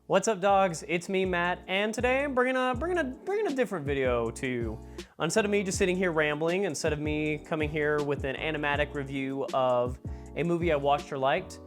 What's up, dogs? It's me, Matt, and today I'm bringing a different video to you. Instead of me just sitting here rambling, instead of me coming here with an animatic review of a movie I watched or liked,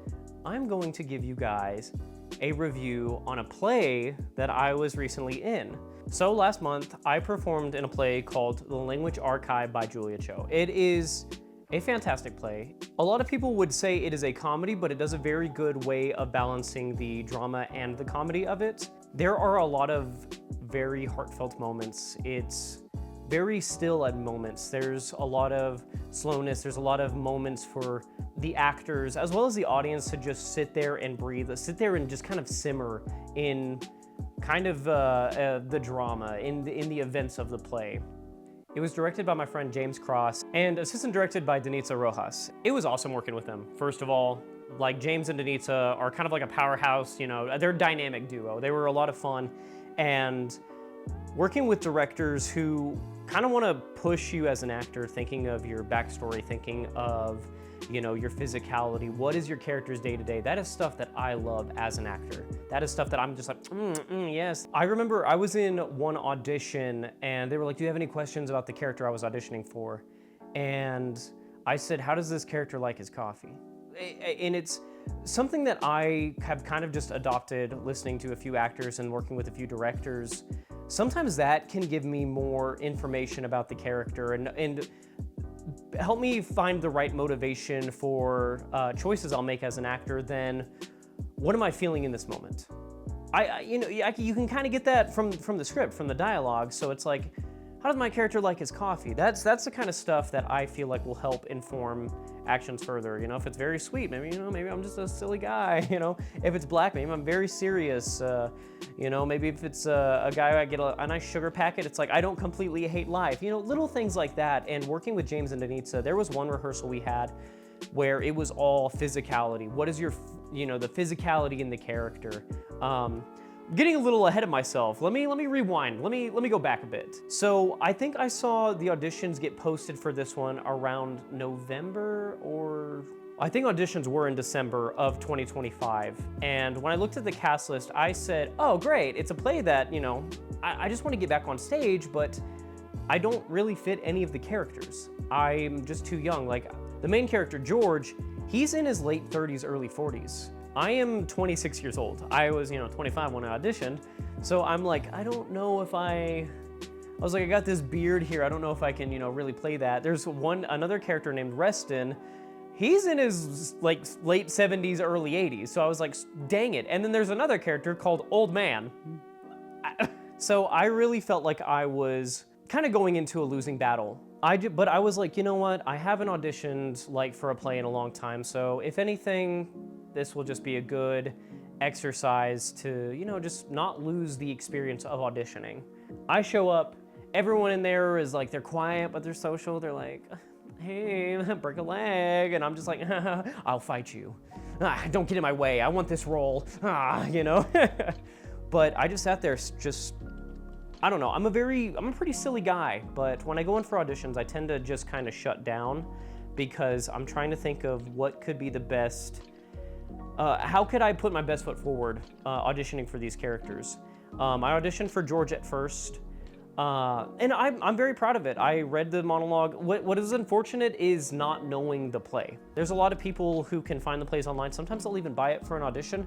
I'm going to give you guys a review on a play that I was recently in. So last month, I performed in a play called The Language Archive by Julia Cho. It is a fantastic play. A lot of people would say it is a comedy, but it does a very good way of balancing the drama and the comedy of it. There are a lot of very heartfelt moments. It's very still at moments. There's a lot of slowness. There's a lot of moments for the actors as well as the audience to just sit there and breathe, sit there and just kind of simmer in kind of the drama, in the events of the play. It was directed by my friend James Cross and assistant directed by Denitza Rojas. It was awesome working with them. First of all, like James and Denitza are kind of like a powerhouse, you know, they're a dynamic duo. They were a lot of fun, and working with directors who kind of want to push you as an actor, thinking of your backstory, thinking of, you know, your physicality, what is your character's day-to-day? That is stuff that I love as an actor. That is stuff that I'm just like, yes. I remember I was in one audition and they were like, do you have any questions about the character I was auditioning for? And I said, how does this character like his coffee? And it's something that I have kind of just adopted listening to a few actors and working with a few directors. Sometimes that can give me more information about the character and help me find the right motivation for choices I'll make as an actor than what am I feeling in this moment. You can kind of get that from the script, from the dialogue. So it's like, how does my character like his coffee? That's the kind of stuff that I feel like will help inform actions further. You know, if it's very sweet, maybe I'm just a silly guy. You know, if it's black, maybe I'm very serious. You know, maybe if it's a guy I get a nice sugar packet, it's like I don't completely hate life. You know, little things like that. And working with James and Denitza, there was one rehearsal we had where it was all physicality. What is your, you know, the physicality in the character? Getting a little ahead of myself. Let me rewind. Let me go back a bit. So I think I saw the auditions get posted for this one around November, or I think auditions were in December of 2025. And when I looked at the cast list, I said, oh great, it's a play that, you know, I just want to get back on stage, but I don't really fit any of the characters. I'm just too young. Like the main character, George, he's in his late 30s, early 40s. I am 26 years old. I was, 25 when I auditioned. So I'm like, I don't know if I was like, I got this beard here. I don't know if I can, really play that. There's another character named Reston. He's in his like late 70s, early 80s. So I was like, dang it. And then there's another character called Old Man. So I really felt like I was kind of going into a losing battle. But I was like, you know what? I haven't auditioned like for a play in a long time. So if anything, this will just be a good exercise to, just not lose the experience of auditioning. I show up, everyone in there is like, they're quiet, but they're social. They're like, hey, break a leg. And I'm just like, I'll fight you. Don't get in my way. I want this role, But I just sat there I don't know, I'm a pretty silly guy, but when I go in for auditions, I tend to just kind of shut down because I'm trying to think of what could be the best, how could I put my best foot forward auditioning for these characters? I auditioned for George at first, and I'm very proud of it. I read the monologue. What is unfortunate is not knowing the play. There's a lot of people who can find the plays online. Sometimes they'll even buy it for an audition.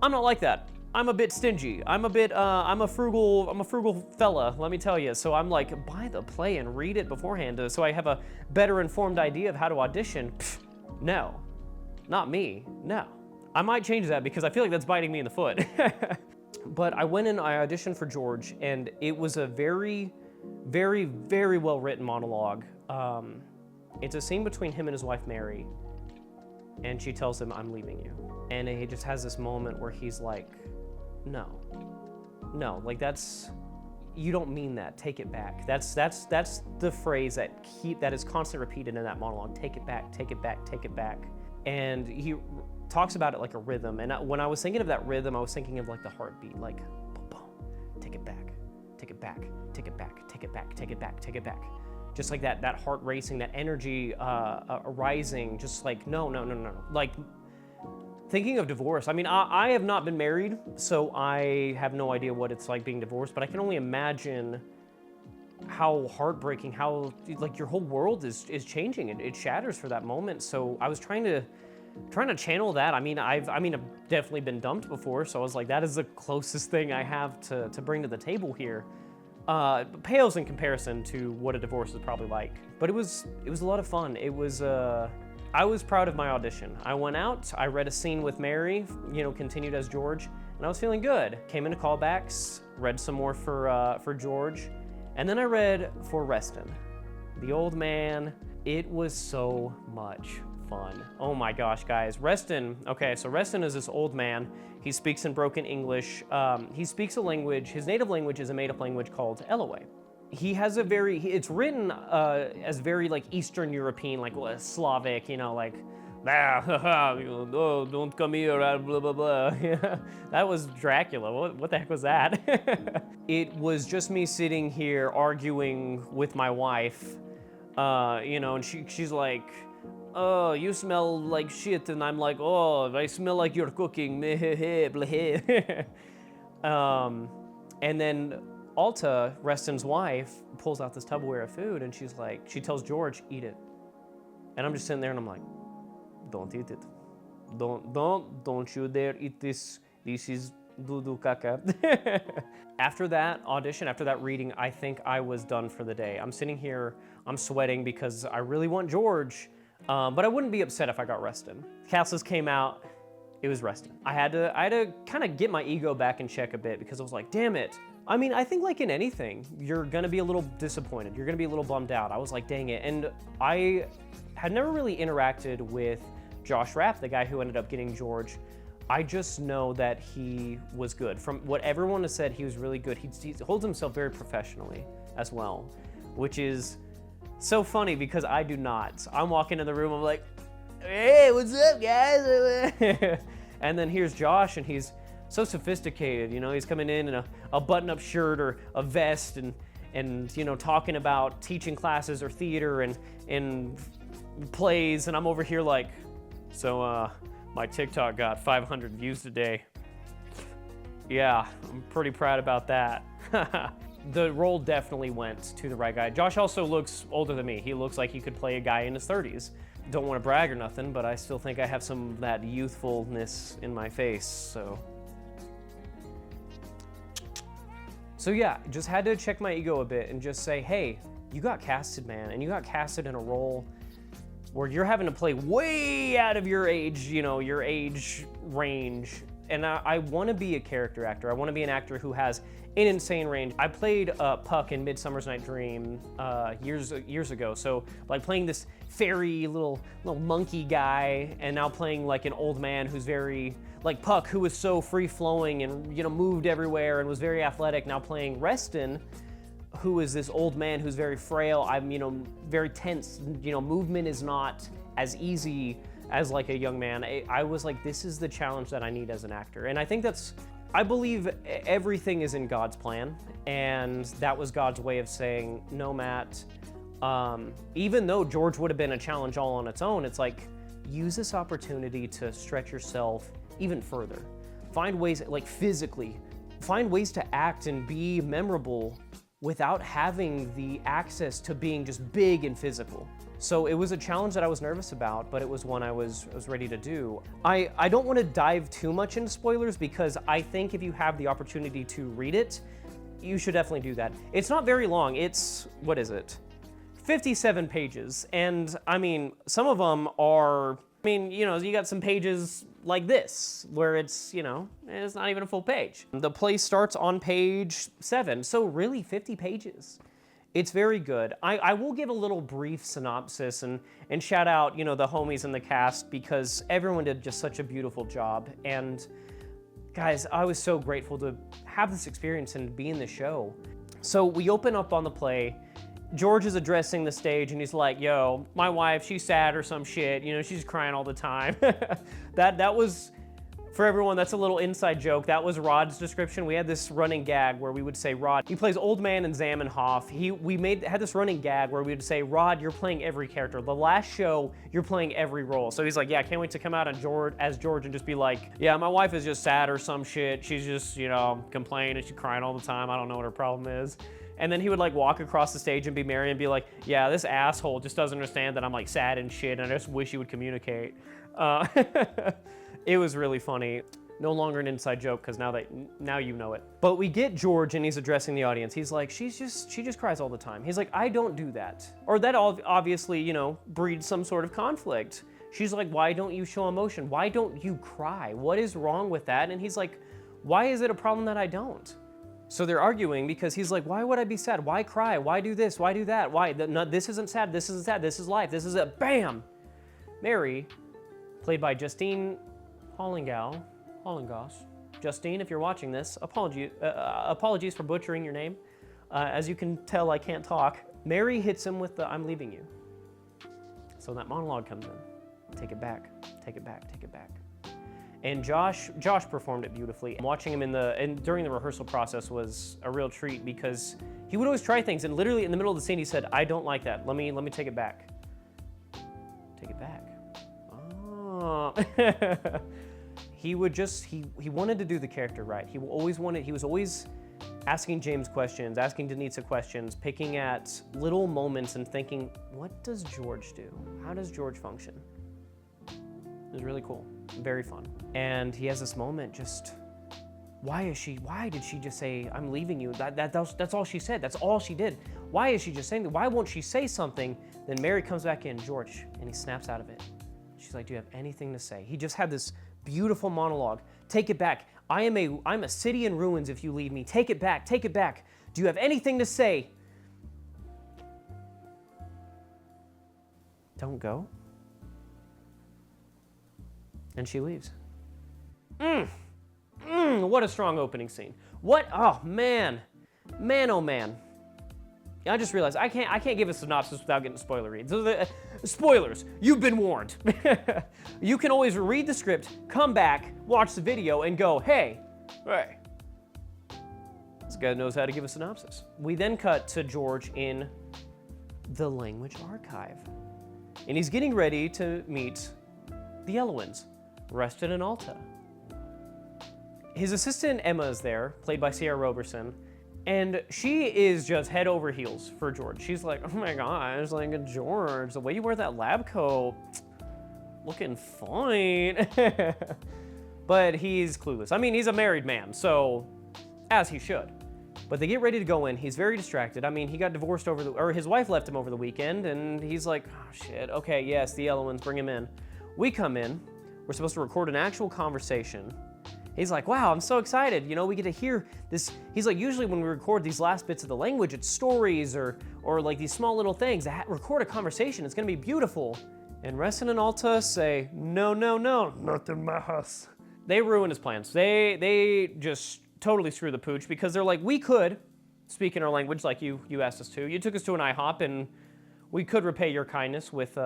I'm not like that. I'm a bit stingy. I'm a frugal fella, let me tell you. So I'm like, buy the play and read it beforehand so I have a better informed idea of how to audition. Pfft, no, not me, no. I might change that because I feel like that's biting me in the foot. But I went in, I auditioned for George, and it was a very, very, very well-written monologue. It's a scene between him and his wife, Mary, and she tells him, I'm leaving you. And he just has this moment where he's like, no, like you don't mean that, take it back. That's the phrase that is constantly repeated in that monologue, take it back, take it back, take it back. And he talks about it like a rhythm. And when I was thinking of that rhythm, I was thinking of like the heartbeat, like, boom, boom, take it back, take it back, take it back, take it back, take it back, take it back. Just like that heart racing, that energy rising, just like, no. Like Thinking of divorce, I mean, I have not been married, so I have no idea what it's like being divorced, but I can only imagine how heartbreaking, how like your whole world is changing. It shatters for that moment. So I was trying to channel that. I mean, I've definitely been dumped before, so I was like, that is the closest thing I have to bring to the table here. Pales in comparison to what a divorce is probably like. But it was a lot of fun. It was I was proud of my audition. I went out, I read a scene with Mary, you know, continued as George, and I was feeling good. Came into callbacks, read some more for George, and then I read for Reston, the old man. It was so much fun. Oh my gosh, guys. Reston, okay, so Reston is this old man. He speaks in broken English. He speaks a language, his native language is a made-up language called Eloway. He has a very, it's written as very like Eastern European, like Slavic, you know, like, oh, don't come here, blah, blah, blah. That was Dracula. What the heck was that? It was just me sitting here arguing with my wife, you know, and she's like, oh, you smell like shit, and I'm like, oh, I smell like you're cooking. And then Alta, Reston's wife, pulls out this Tupperware of food, and she's like, she tells George, eat it. And I'm just sitting there, and I'm like, don't eat it. Don't you dare eat this. This is doo-doo caca. After that audition, after that reading, I think I was done for the day. I'm sitting here, I'm sweating because I really want George, but I wouldn't be upset if I got Reston. Castles came out, it was Reston. I had to kind of get my ego back in check a bit because I was like, damn it. I mean, I think like in anything, you're gonna be a little disappointed. You're gonna be a little bummed out. I was like, dang it. And I had never really interacted with Josh Rapp, the guy who ended up getting George. I just know that he was good. From what everyone has said, he was really good. He holds himself very professionally as well, which is so funny because I do not. I'm walking in the room, I'm like, hey, what's up, guys? And then here's Josh, and he's so sophisticated, you know, he's coming in a button-up shirt or a vest and you know, talking about teaching classes or theater and plays, and I'm over here like, so my TikTok got 500 views today. Yeah, I'm pretty proud about that. The role definitely went to the right guy. Josh also looks older than me. He looks like he could play a guy in his 30s. Don't want to brag or nothing, but I still think I have some of that youthfulness in my face, So yeah, just had to check my ego a bit and just say, hey, you got casted, man, and you got casted in a role where you're having to play way out of your age, you know, your age range. And I want to be a character actor. I want to be an actor who has an insane range. I played Puck in Midsummer's Night Dream years ago. So like playing this fairy little monkey guy, and now playing like an old man who's very like Puck, who was so free flowing and, you know, moved everywhere and was very athletic. Now playing Reston, who is this old man who's very frail. I'm, you know, very tense. You know, movement is not as easy as like a young man. I was like, this is the challenge that I need as an actor. And I think I believe everything is in God's plan. And that was God's way of saying, no, Matt, even though George would have been a challenge all on its own, it's like, use this opportunity to stretch yourself even further. Find ways, like physically, find ways to act and be memorable without having the access to being just big and physical. So it was a challenge that I was nervous about, but it was one I was ready to do. I don't want to dive too much into spoilers because I think if you have the opportunity to read it, you should definitely do that. It's not very long. It's, what is it? 57 pages. And I mean, some of them are, I mean, you know, you got some pages like this, where it's, you know, it's not even a full page. The play starts on page 7, so really 50 pages. It's very good. I will give a little brief synopsis and shout out, you know, the homies in the cast because everyone did just such a beautiful job. And guys, I was so grateful to have this experience and be in the show. So we open up on the play. George is addressing the stage and he's like, yo, my wife, she's sad or some shit. You know, she's crying all the time. That was, For everyone, that's a little inside joke. That was Rod's description. We had this running gag where we would say, Rod, he plays Old Man in Zamenhof. We had this running gag where we would say, Rod, you're playing every character. The last show, you're playing every role. So he's like, yeah, I can't wait to come out as George and just be like, yeah, my wife is just sad or some shit. She's just, you know, complaining, she's crying all the time. I don't know what her problem is. And then he would like walk across the stage and be Mary and be like, yeah, this asshole just doesn't understand that I'm like sad and shit and I just wish he would communicate. It was really funny. No longer an inside joke because now you know it. But we get George and he's addressing the audience. He's like, she just cries all the time. He's like, I don't do that. Or that obviously, you know, breeds some sort of conflict. She's like, why don't you show emotion? Why don't you cry? What is wrong with that? And he's like, why is it a problem that I don't? So they're arguing because he's like, why would I be sad? Why cry? Why do this? Why do that? Why? No, this isn't sad. This isn't sad. This is life. This is a bam. Mary, played by Justine Hollingos. Justine, if you're watching this, apologies for butchering your name. As you can tell, I can't talk. Mary hits him with the I'm leaving you. So that monologue comes in. Take it back, take it back, take it back. And Josh performed it beautifully. Watching him during the rehearsal process was a real treat because he would always try things and literally in the middle of the scene he said, I don't like that. Let me take it back. Take it back. Oh. He wanted to do the character right. He was always asking James questions, asking Denitsa questions, picking at little moments and thinking, what does George do? How does George function? It was really cool, very fun. And he has this moment just, why did she just say, I'm leaving you? That's all she said, that's all she did. Why is she just saying that? Why won't she say something? Then Mary comes back in, George, and he snaps out of it. She's like, do you have anything to say? He just had this beautiful monologue. Take it back. I'm a city in ruins if you leave me. Take it back, take it back. Do you have anything to say? Don't go. And she leaves. What a strong opening scene. Oh man. Man, oh man. I just realized I can't give a synopsis without getting spoilery. Spoilers, you've been warned. You can always read the script, come back, watch the video, and go, hey, this guy knows how to give a synopsis. We then cut to George in the language archive. And he's getting ready to meet the Elowins, Reston and Alta. His assistant Emma is there, played by Sierra Roberson, and she is just head over heels for George. She's like, oh my gosh, like George, the way you wear that lab coat, looking fine. But he's clueless. I mean, he's a married man, so as he should. But they get ready to go in. He's very distracted. I mean, he got divorced or his wife left him over the weekend, and he's like, oh shit, okay, yes, the Elowins, bring him in. We come in. We're supposed to record an actual conversation. He's like, wow, I'm so excited. You know, we get to hear this. He's like, usually when we record these last bits of the language, it's stories or like these small little things. Record a conversation, it's gonna be beautiful. And Reston and Alta say, no, not in my house. They ruin his plans. They just totally screw the pooch because they're like, we could speak in our language like you asked us to. You took us to an IHOP and we could repay your kindness with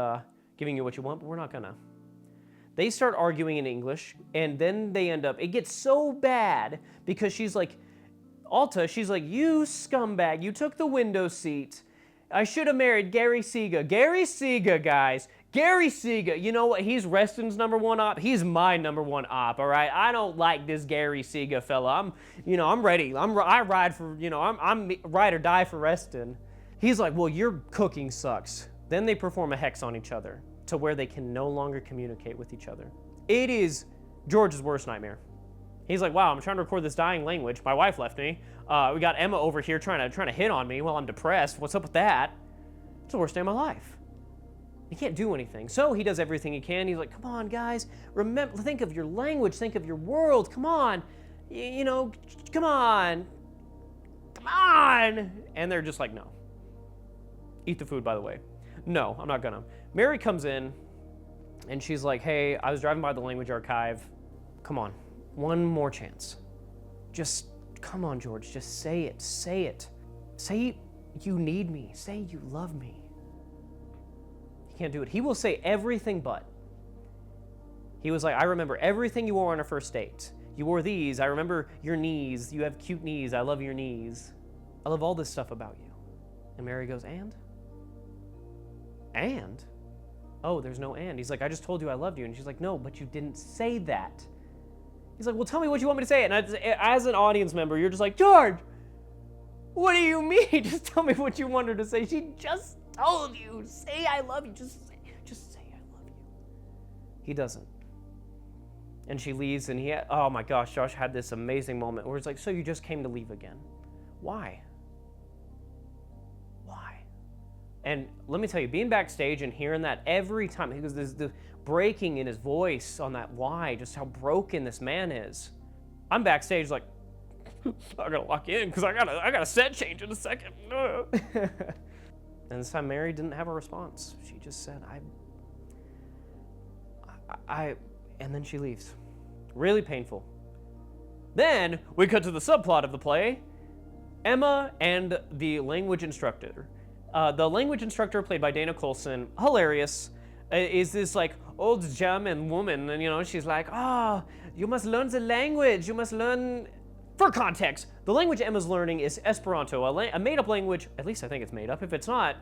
giving you what you want, but we're not gonna. They start arguing in English, and then they end up, it gets so bad because she's like, Alta, she's like, you scumbag, you took the window seat. I should have married Gary Sega. Gary Sega, guys. Gary Sega, you know what? He's Reston's #1 op. He's my #1 op, all right? I don't like this Gary Sega fella. I'm ready. I ride for, I'm ride or die for Reston. He's like, well, your cooking sucks. Then they perform a hex on each other to where they can no longer communicate with each other. It is George's worst nightmare. He's like, wow, I'm trying to record this dying language. My wife left me. We got Emma over here trying to hit on me while I'm depressed. What's up with that? It's the worst day of my life. He can't do anything. So he does everything he can. He's like, come on, guys. Remember, think of your language. Think of your world. Come on. Come on. Come on. And they're just like, no. Eat the food, by the way. No, I'm not gonna. Mary comes in, and she's like, hey, I was driving by the language archive. Come on, one more chance. Just, come on, George, just say it, say it. Say you need me, say you love me. He can't do it. He will say everything but. He was like, I remember everything you wore on our first date. You wore these. I remember your knees. You have cute knees. I love your knees. I love all this stuff about you. And Mary goes, and? And? Oh, there's no and. He's like, I just told you I loved you. And she's like, no, but you didn't say that. He's like, well, tell me what you want me to say. And as an audience member, you're just like, George, what do you mean? Just tell me what you want her to say. She just told you. Say I love you. Just say I love you. He doesn't. And she leaves, and oh my gosh, Josh had this amazing moment where it's like, so you just came to leave again. Why? Why? And let me tell you, being backstage and hearing that every time, because there's the breaking in his voice on that why, just how broken this man is. I'm backstage like, I gotta lock in because I got a set change in a second. And this time Mary didn't have a response. She just said, and then she leaves. Really painful. Then we cut to the subplot of the play. Emma and the language instructor. The language instructor, played by Dana Coulson, hilarious, is this like old German woman, and she's like, you must learn the language. You must learn. For context, the language Emma's learning is Esperanto, a made-up language. At least I think it's made up. If it's not,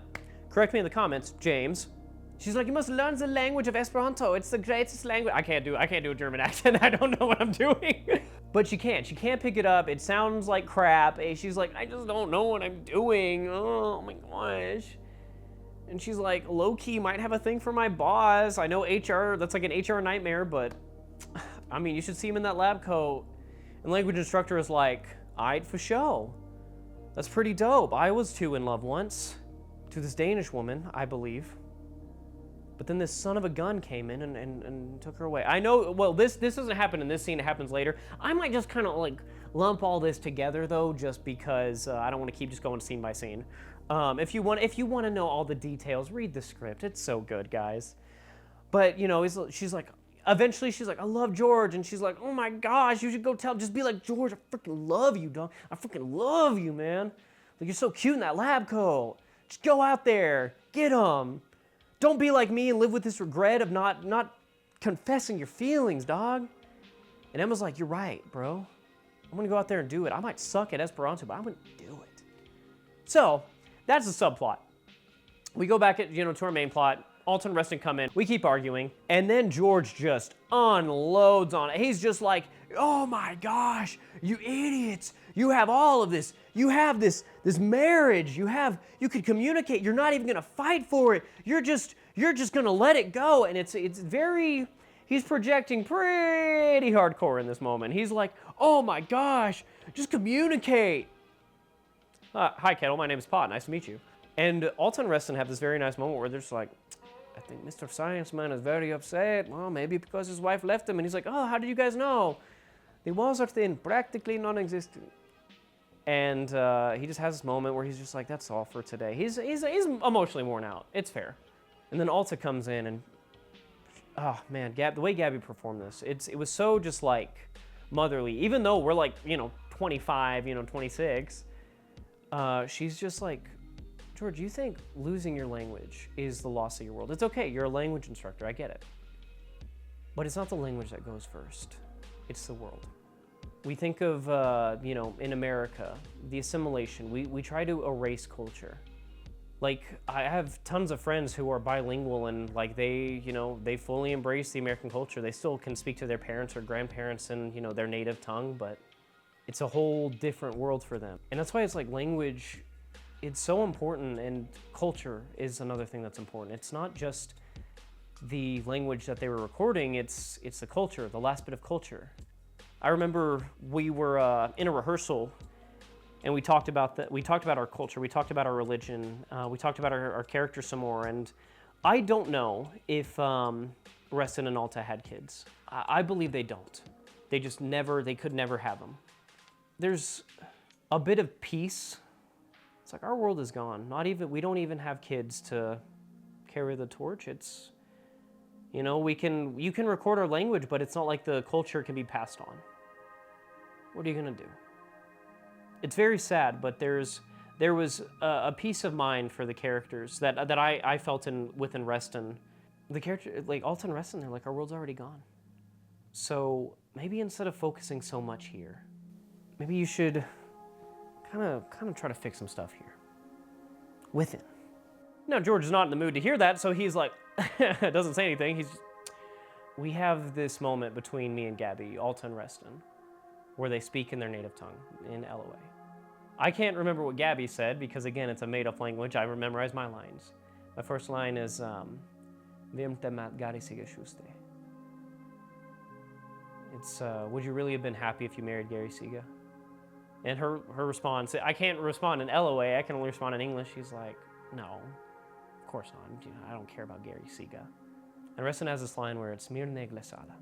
correct me in the comments, James. She's like, you must learn the language of Esperanto. It's the greatest language. I can't do a German accent. I don't know what I'm doing. But she can't pick it up. It sounds like crap. She's like, I just don't know what I'm doing. Oh my gosh. And she's like, low-key might have a thing for my boss. I know HR, that's like an HR nightmare, but I mean, you should see him in that lab coat. And language instructor is like, aight for show. That's pretty dope. I was too in love once. To this Danish woman, I believe. But then this son of a gun came in and took her away. I know, well, this doesn't happen in this scene, it happens later. I might just kind of like lump all this together though, just because I don't want to keep just going scene by scene. If you want to know all the details, read the script. It's so good, guys. But she's like, eventually she's like, I love George, and she's like, oh my gosh, you should go just be like, George, I freaking love you, dog. I freaking love you, man. Like, you're so cute in that lab coat. Just go out there, get him. Don't be like me and live with this regret of not confessing your feelings, dog. And Emma's like, you're right, bro. I'm gonna go out there and do it. I might suck at Esperanto, but I'm gonna do it. So, that's the subplot. We go back to our main plot. Alton and Reston come in. We keep arguing. And then George just unloads on it. He's just like, oh my gosh, you idiots. You have all of this. You have this marriage. You could communicate. You're not even gonna fight for it. You're just gonna let it go. And it's very, he's projecting pretty hardcore in this moment. He's like, oh my gosh, just communicate. Hi, Kettle, my name is Pot, nice to meet you. And Alton and Reston have this very nice moment where they're just like, I think Mr. Science Man is very upset. Well, maybe because his wife left him. And he's like, oh, how did you guys know? The walls are thin, practically non-existent. And he just has this moment where he's just like, that's all for today. He's emotionally worn out. It's fair. And then Alta comes in and, oh man, the way Gabby performed this, it was so just like motherly. Even though we're like, 25, 26, she's just like, George, you think losing your language is the loss of your world. It's okay, you're a language instructor, I get it. But it's not the language that goes first, it's the world. We think of, in America, the assimilation. We try to erase culture. Like, I have tons of friends who are bilingual and like they fully embrace the American culture. They still can speak to their parents or grandparents in, their native tongue, but it's a whole different world for them. And that's why it's like language, it's so important, and culture is another thing that's important. It's not just the language that they were recording, it's the culture, the last bit of culture. I remember we were in a rehearsal and we talked about our culture, we talked about our religion, we talked about our characters some more, and I don't know if Reston and Alta had kids. I believe they don't. They could never have them. There's a bit of peace. It's like our world is gone. We don't even have kids to carry the torch. It's, you can record our language, but it's not like the culture can be passed on. What are you gonna do? It's very sad, but there was a peace of mind for the characters that I felt within Reston. The character, like Alton and Reston, they're like, our world's already gone. So maybe instead of focusing so much here, maybe you should kind of try to fix some stuff here. With it. Now, George is not in the mood to hear that, so he's like, doesn't say anything. We have this moment between me and Gabby, Alta and Reston, where they speak in their native tongue, in LOA. I can't remember what Gabby said because, again, it's a made-up language. I memorize my lines. My first line is, Vem te mat Gary siga shuste. It's, would you really have been happy if you married Gary Siga? And her response, I can't respond in LOA, I can only respond in English. She's like, no, of course not. I don't care about Gary Siga. And Reston has this line where it's mir neglesada.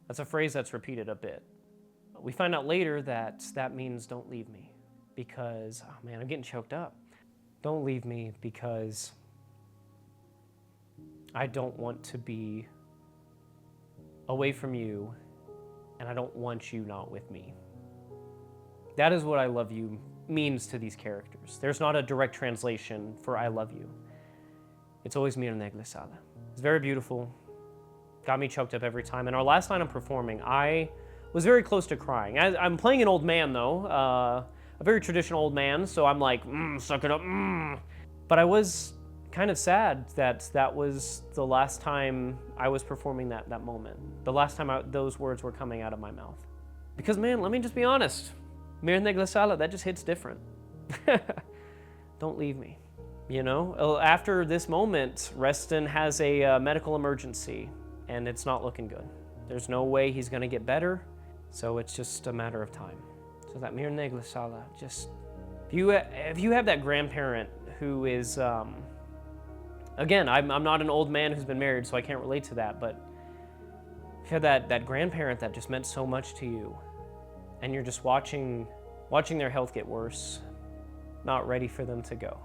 That's a phrase that's repeated a bit. We find out later that that means don't leave me because, oh man, I'm getting choked up. Don't leave me because I don't want to be away from you and I don't want you not with me. That is what I love you means to these characters. There's not a direct translation for I love you. It's always mir neglesada. It's very beautiful. Got me choked up every time. And our last night I'm performing, I was very close to crying. I'm playing an old man though, a very traditional old man, so I'm like, suck it up, But I was kind of sad that that was the last time I was performing that moment. The last time those words were coming out of my mouth. Because man, let me just be honest. Mir neglesada, that just hits different. Don't leave me. You know, after this moment, Reston has a medical emergency and it's not looking good. There's no way he's gonna get better, so it's just a matter of time. So that mir neglesada, just, if you have that grandparent who is, again, I'm not an old man who's been married, so I can't relate to that, but if you have that grandparent that just meant so much to you, and you're just watching their health get worse, not ready for them to go.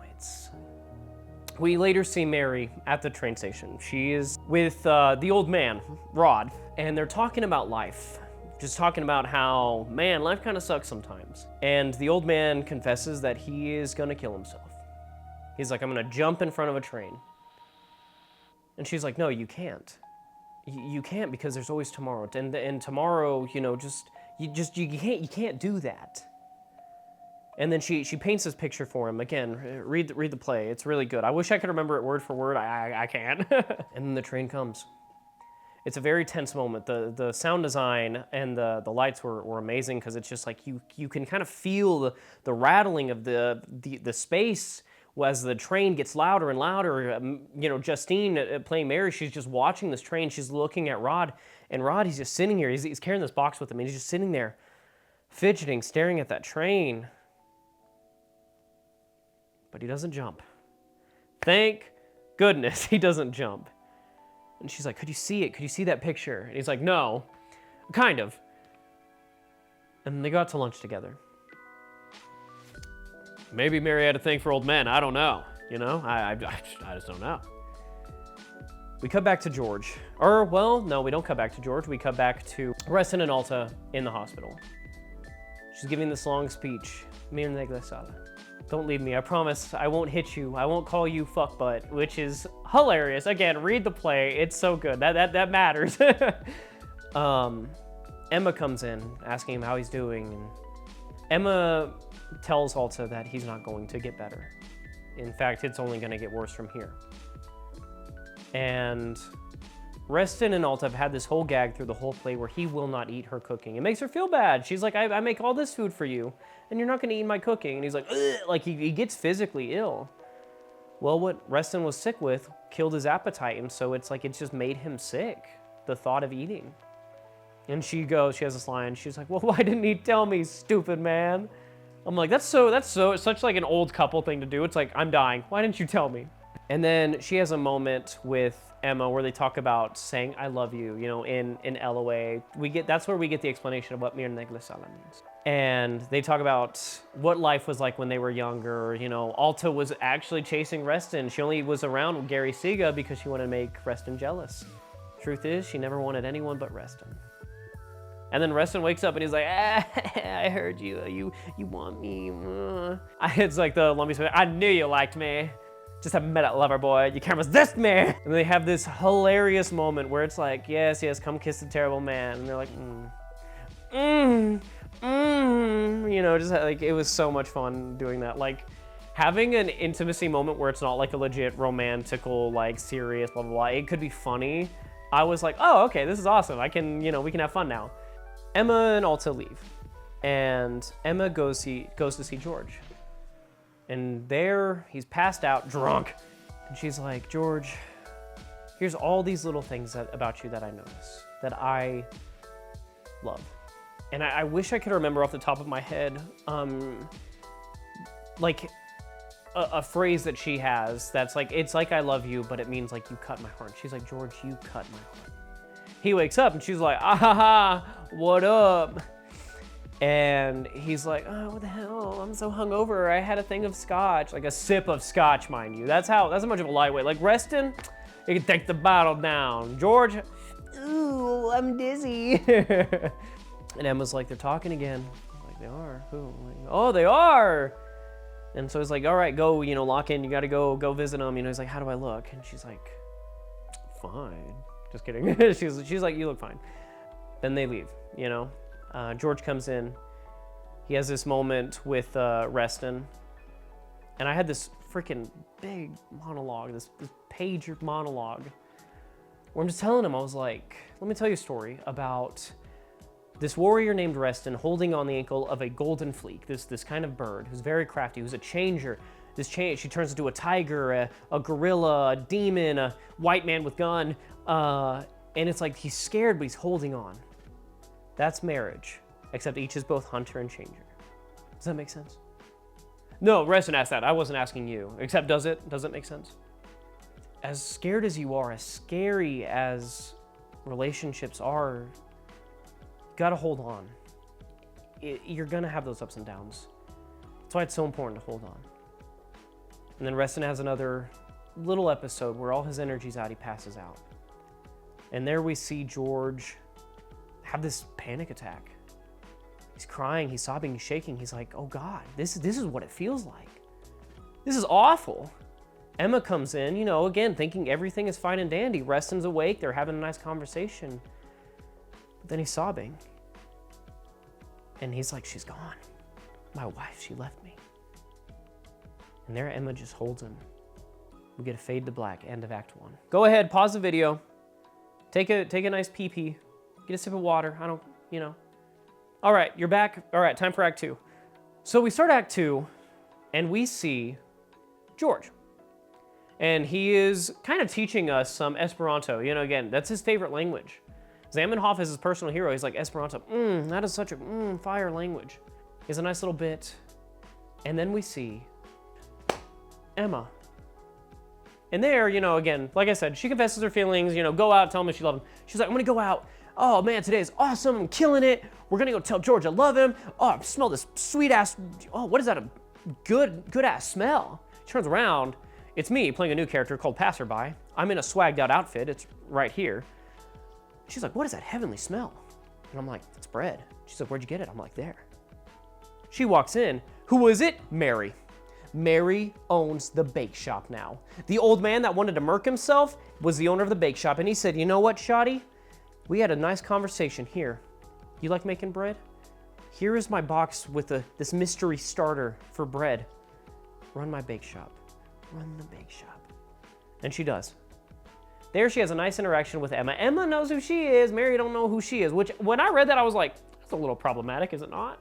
We later see Mary at the train station. She is with the old man, Rod, and they're talking about life. Just talking about how, man, life kind of sucks sometimes. And the old man confesses that he is gonna kill himself. He's like, I'm gonna jump in front of a train. And she's like, no, you can't. You can't because there's always tomorrow. And tomorrow, you know, you can't do that. And then she paints this picture for him. Again, read the play. It's really good. I wish I could remember it word for word. I can't. And then the train comes. It's a very tense moment. The sound design and the lights were amazing because it's just like you can kind of feel the rattling of the space as the train gets louder and louder. You know, Justine playing Mary, she's just watching this train. She's looking at Rod, and Rod, he's just sitting here. He's carrying this box with him, and he's just sitting there, fidgeting, staring at that train. But he doesn't jump. Thank goodness he doesn't jump. And she's like, could you see it? Could you see that picture? And he's like, no, kind of. And they go out to lunch together. Maybe Mary had a thing for old men. I don't know. You know, I just don't know. We cut back to George. Or, well, no, we don't cut back to George. We cut back to Reston and Alta in the hospital. She's giving this long speech. Mir neglesada. Don't leave me, I promise I won't hit you. I won't call you fuck butt, which is hilarious. Again, read the play, it's so good. That matters. Emma comes in, asking him how he's doing. And Emma tells Alta that he's not going to get better. In fact, it's only gonna get worse from here. And Reston and Alta have had this whole gag through the whole play where he will not eat her cooking. It makes her feel bad. She's like, I make all this food for you, and you're not gonna eat my cooking. And he's like, ugh, like he gets physically ill. Well, what Reston was sick with killed his appetite, and so it's like, it's just made him sick, the thought of eating. And she has this line, she's like, well, why didn't he tell me, stupid man? I'm like, that's such like an old couple thing to do. It's like, I'm dying, why didn't you tell me? And then she has a moment with Emma where they talk about saying I love you, you know, in LOA. That's where we get the explanation of what mir neglesada means. And they talk about what life was like when they were younger. You know, Alta was actually chasing Reston. She only was around with Gary Siga because she wanted to make Reston jealous. Truth is, she never wanted anyone but Reston. And then Reston wakes up and he's like, I heard you. You want me. It's like the lumpy, I knew you liked me. Just haven't met a lover boy. You can't resist me. And they have this hilarious moment where it's like, yes, yes, come kiss the terrible man. And they're like, you know, just like, it was so much fun doing that. Like, having an intimacy moment where it's not like a legit romantical, like serious, blah, blah, blah. It could be funny. I was like, oh, okay, this is awesome. I can, you know, we can have fun now. Emma and Alta leave. And Emma goes to see George. And there, he's passed out, drunk. And she's like, George, here's all these little things about you that I notice, that I love. And I wish I could remember off the top of my head, like a phrase that she has that's like, it's like I love you, but it means like you cut my heart. She's like, George, you cut my heart. He wakes up and she's like, ah ha ha, what up? And he's like, oh, what the hell? I'm so hungover. I had a thing of scotch, like a sip of scotch, mind you. That's how much of a lightweight. Like Reston, you can take the bottle down. George, ooh, I'm dizzy. And Emma's like, they're talking again. Like, they are? Who? Like, oh, they are. And so he's like, all right, go, you know, lock in. You got to go visit them. You know, he's like, how do I look? And she's like, fine. Just kidding. she's like, you look fine. Then they leave, you know. George comes in. He has this moment with Reston. And I had this freaking big monologue, this page monologue, where I'm just telling him, I was like, let me tell you a story about this warrior named Reston holding on the ankle of a golden fleek, this kind of bird who's very crafty, who's a changer. She turns into a tiger, a gorilla, a demon, a white man with gun. And it's like he's scared, but he's holding on. That's marriage, except each is both hunter and changer. Does that make sense? No, Reston asked that. I wasn't asking you. Except does it? Does it make sense? As scared as you are, as scary as relationships are, you gotta hold on. You're gonna have those ups and downs. That's why it's so important to hold on. And then Reston has another little episode where all his energy's out, he passes out. And there we see George have this panic attack. He's crying, he's sobbing, he's shaking. He's like, oh God, this is what it feels like. This is awful. Emma comes in, you know, again, thinking everything is fine and dandy. Reston's awake, they're having a nice conversation. But then he's sobbing. And he's like, she's gone. My wife, she left me. And there Emma just holds him. We get a fade to black, end of Act 1. Go ahead, pause the video. Take a nice pee-pee. Get a sip of water, I don't, you know. All right, you're back. All right, time for Act 2. So we start Act 2, and we see George. And he is kind of teaching us some Esperanto. You know, again, that's his favorite language. Zamenhof is his personal hero. He's like, Esperanto, that is such a fire language. He has a nice little bit. And then we see Emma. And there, you know, again, like I said, she confesses her feelings, you know, go out, tell him if she loves him. She's like, I'm gonna go out. Oh man, today is awesome, I'm killing it. We're gonna go tell George I love him. Oh, I smell this sweet ass, oh, what is that, a good ass smell? She turns around, it's me playing a new character called Passerby. I'm in a swagged out outfit, it's right here. She's like, what is that heavenly smell? And I'm like, it's bread. She's like, where'd you get it? I'm like, there. She walks in, who is it? Mary. Mary owns the bake shop now. The old man that wanted to murk himself was the owner of the bake shop, and he said, you know what, Shoddy? We had a nice conversation here. You like making bread? Here is my box with this mystery starter for bread. Run my bake shop. Run the bake shop. And she does. There she has a nice interaction with Emma. Emma knows who she is. Mary don't know who she is, which when I read that, I was like, that's a little problematic, is it not?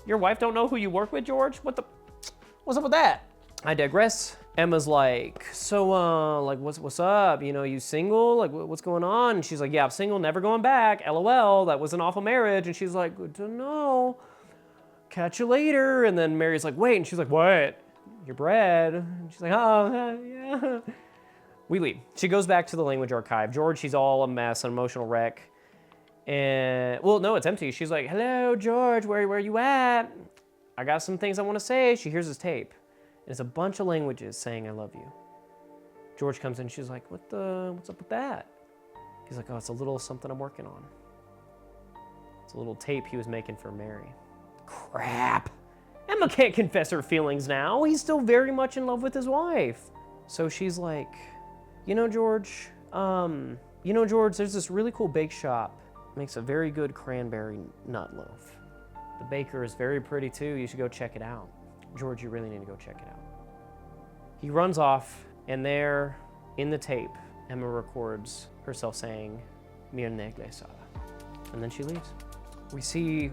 Your wife don't know who you work with, George? What's up with that? I digress. Emma's like, so, like, what's up? You know, you single? Like, what's going on? And she's like, yeah, I'm single, never going back. LOL, that was an awful marriage. And she's like, good to know. Catch you later. And then Mary's like, wait. And she's like, what? Your bread. And she's like, oh, yeah. We leave. She goes back to the language archive. George, she's all a mess, an emotional wreck. And, well, no, it's empty. She's like, hello, George, where you at? I got some things I want to say. She hears his tape. And it's a bunch of languages saying, I love you. George comes in, she's like, what's up with that? He's like, oh, it's a little something I'm working on. It's a little tape he was making for Mary. Crap. Emma can't confess her feelings now. He's still very much in love with his wife. So she's like, George, there's this really cool bake shop. Makes a very good cranberry nut loaf. The baker is very pretty too. You should go check it out. George, you really need to go check it out. He runs off, and there, in the tape, Emma records herself saying, "Mir neglesada," and then she leaves.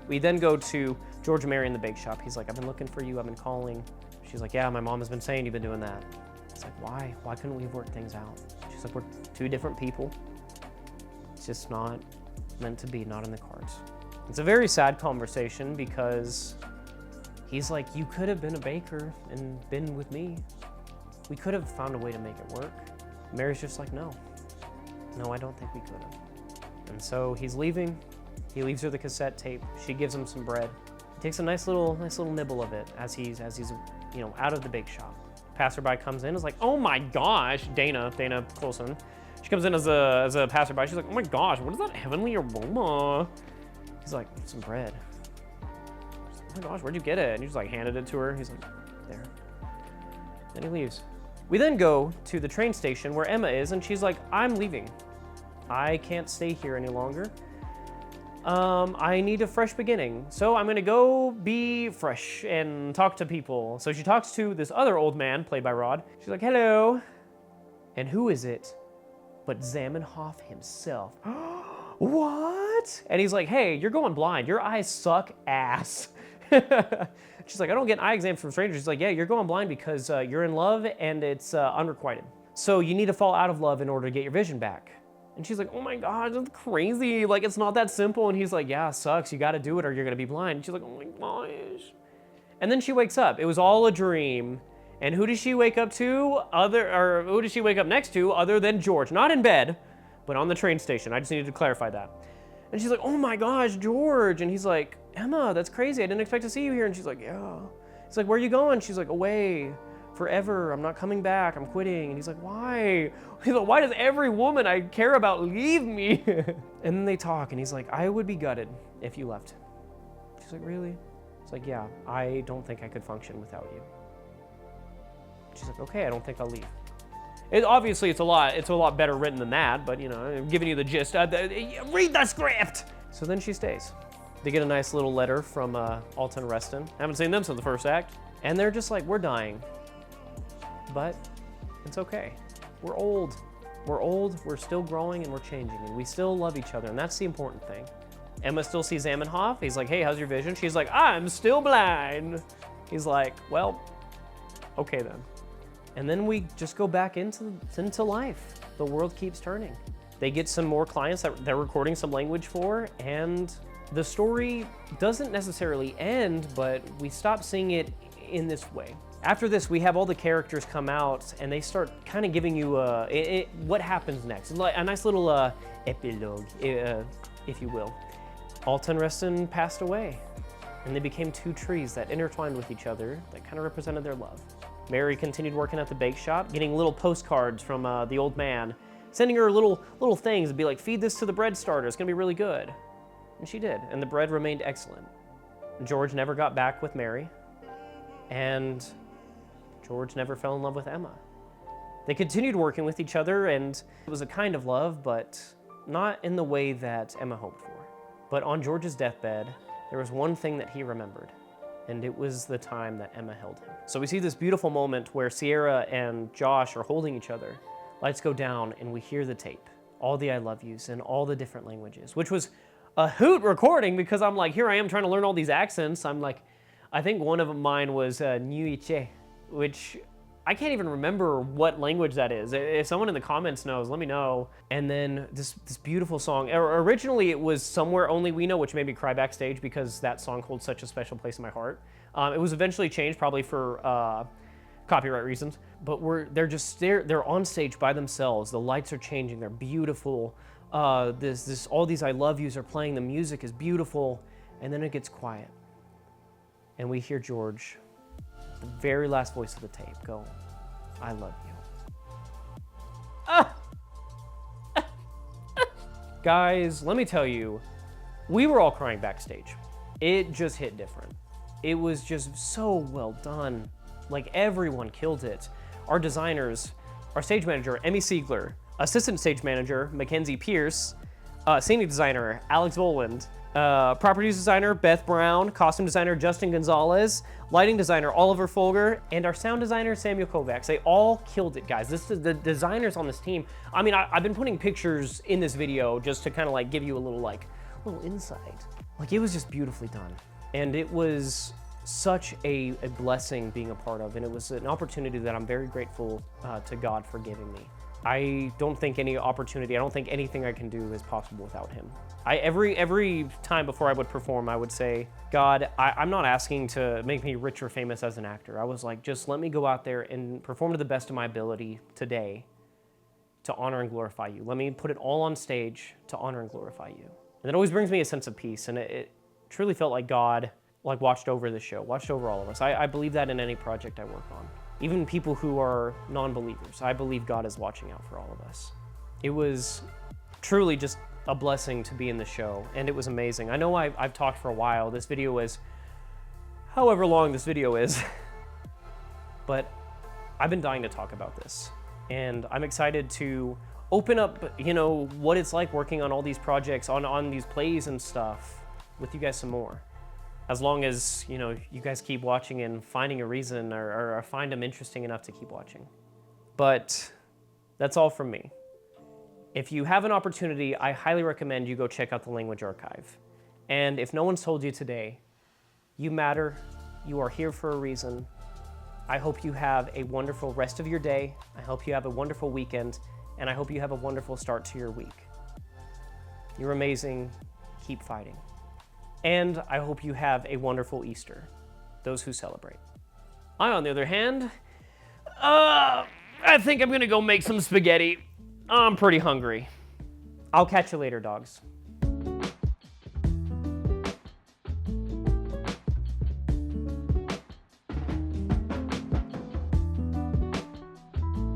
We then go to George and Mary in the bake shop. He's like, "I've been looking for you. I've been calling." She's like, "Yeah, my mom has been saying you've been doing that." It's like, why? Why couldn't we have worked things out? She's like, "We're two different people. It's just not meant to be, not in the cards." It's a very sad conversation because he's like, "You could have been a baker and been with me. We could have found a way to make it work." Mary's just like, no, I don't think we could have. And so he's leaving. He leaves her the cassette tape. She gives him some bread. He takes a nice little nibble of it as he's out of the bake shop. Passerby comes in, is like, "Oh my gosh," Dana Coulson. She comes in as a passerby. She's like, "Oh my gosh, what is that heavenly aroma?" He's like, "Some bread." She's like, "Oh my gosh, where'd you get it?" And he's like, handed it to her. He's like, "There." Then he leaves. We then go to the train station where Emma is, and she's like, "I'm leaving. I can't stay here any longer. I need a fresh beginning. So I'm gonna go be fresh and talk to people." So she talks to this other old man, played by Rod. She's like, "Hello." And who is it but Zamenhof himself? What? And he's like, "Hey, you're going blind. Your eyes suck ass." She's like, "I don't get eye exams from strangers." She's like, "Yeah, you're going blind because you're in love and it's unrequited. So you need to fall out of love in order to get your vision back." And she's like, "Oh my God, that's crazy. Like, it's not that simple." And he's like, "Yeah, sucks. You got to do it or you're going to be blind." And she's like, "Oh my gosh." And then she wakes up. It was all a dream. And who does she wake up to? Who does she wake up next to other than George? Not in bed, but on the train station. I just needed to clarify that. And she's like, "Oh my gosh, George." And he's like, "Emma, that's crazy. I didn't expect to see you here." And she's like, "Yeah." He's like, "Where are you going?" She's like, "Away. Forever. I'm not coming back. I'm quitting." And he's like, "Why?" He's like, "Why does every woman I care about leave me?" And then they talk, and he's like, "I would be gutted if you left." She's like, "Really?" He's like, "Yeah, I don't think I could function without you." She's like, "Okay, I don't think I'll leave." Obviously, it's a lot better written than that, but I'm giving you the gist. Read the script! So then she stays. They get a nice little letter from Alton Reston. Haven't seen them since the first act. And they're just like, "We're dying. But it's okay. We're old. We're still growing and we're changing and we still love each other, and that's the important thing." Emma still sees Zamenhof. He's like, "Hey, how's your vision?" She's like, "I'm still blind." He's like, "Well, okay then." And then we just go back into life. The world keeps turning. They get some more clients that they're recording some language for, and the story doesn't necessarily end, but we stop seeing it in this way. After this, we have all the characters come out, and they start kind of giving you what happens next. Like a nice little epilogue, if you will. Alton Reston passed away, and they became two trees that intertwined with each other that kind of represented their love. Mary continued working at the bake shop, getting little postcards from the old man, sending her little things and be like, "Feed this to the bread starter, it's gonna be really good." And she did, and the bread remained excellent. George never got back with Mary, and George never fell in love with Emma. They continued working with each other, and it was a kind of love, but not in the way that Emma hoped for. But on George's deathbed, there was one thing that he remembered, and it was the time that Emma held him. So we see this beautiful moment where Sierra and Josh are holding each other. Lights go down, and we hear the tape, all the "I love yous" in all the different languages, which was a hoot recording because I'm like, here I am trying to learn all these accents. I'm like, I think one of mine was Nuiche, which I can't even remember what language that is. If someone in the comments knows, let me know. And then this beautiful song. Originally, it was "Somewhere Only We Know," which made me cry backstage because that song holds such a special place in my heart. It was eventually changed, probably for copyright reasons. But they're on stage by themselves. The lights are changing. They're beautiful. All these "I love yous" are playing. The music is beautiful, and then it gets quiet, and we hear George, the very last voice of the tape, go, "I love you." Guys, let me tell you, we were all crying backstage. It just hit different. It was just so well done. Like, everyone killed it. Our designers, our stage manager, Emmy Siegler, assistant stage manager, Mackenzie Pierce, scenic designer, Alex Voland, properties designer, Beth Brown, costume designer, Justin Gonzalez, lighting designer, Oliver Folger, and our sound designer, Samuel Kovacs. They all killed it, guys. This is the designers on this team. I mean, I've been putting pictures in this video just to kind of like give you a little insight. Like, it was just beautifully done. And it was such a blessing being a part of, and it was an opportunity that I'm very grateful to God for giving me. I don't think anything I can do is possible without him. Every time before I would perform, I would say, God, I'm not asking to make me rich or famous as an actor. I was like, just let me go out there and perform to the best of my ability today to honor and glorify you. Let me put it all on stage to honor and glorify you. And it always brings me a sense of peace, and it truly felt like God watched over the show, watched over all of us. I believe that in any project I work on. Even people who are non-believers, I believe God is watching out for all of us. It was truly just a blessing to be in the show, and it was amazing. I know I've talked for a while. This video is, however long this video is, but I've been dying to talk about this. And I'm excited to open up, what it's like working on all these projects, on these plays and stuff with you guys some more. As long as, you guys keep watching and finding a reason or find them interesting enough to keep watching. But that's all from me. If you have an opportunity, I highly recommend you go check out the Language Archive. And if no one's told you today, you matter, you are here for a reason. I hope you have a wonderful rest of your day. I hope you have a wonderful weekend, and I hope you have a wonderful start to your week. You're amazing. Keep fighting. And I hope you have a wonderful Easter, those who celebrate. I, on the other hand, I think I'm gonna go make some spaghetti. I'm pretty hungry. I'll catch you later, dogs.